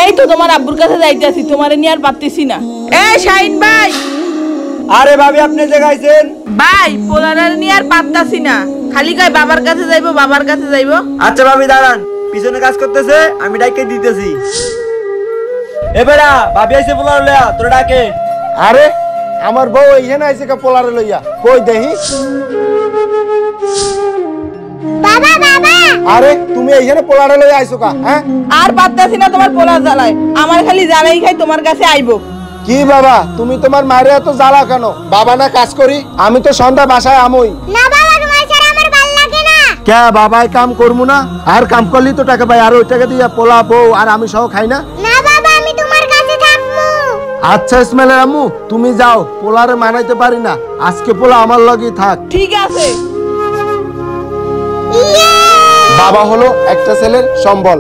এই তো তোমার আব্বুর কাছে যাইতেছি, তোমারে নিয়ে আর পারতেছি না। এই শাহিন ভাই। আরে ভাবি আপনি জায়গাইছেন ভাই পোলারে নিয়ে আর পারতাছি না, খালি কয় বাবার কাছে যাইবো বাবার কাছে যাইবো। আচ্ছা ভাবি দাঁড়ান, পিছনে কাজ করতেছে আমি ডাইকে দিতেছি। এবারে ভাবি আইছে পোলার লইয়া তোর ডাকে। আরে আমার বউ এইখানে আইছে কা পোলারে লইয়া, কই দেহি। বাবা বাবা আরে তুমি এইখানে পোলারে লইয়া আইছো কা? হ্যাঁ আর পারতাছি না তোমার পোলার জ্বালায়, আমার খালি জ্বালাই খাই তোমার কাছে আইবো। কি বাবা তুমি তোমার মায়ের এত জ্বালা কেন? বাবা না কাজ করি, আমি তো সন্ধ্যা বাসায় আমই না বাবা, তোমার ছাড়া আমার ভালো লাগে না। কে বাবাই কাম করবো না? আর কাম করলি তো টাকা পাই, আর ওই টাকা দিয়ে পোলা বউ আর আমি সহ খাই না। না বাবা, আমি তোমার কাছে থাকবো। আচ্ছা ইসমাইলের আম্মু তুমি যাও, পোলারে মানাইতে পারি না, আজকে পোলা আমার লগেই থাক। ঠিক আছে। বাবা হলো একটা ছেলের সম্বল।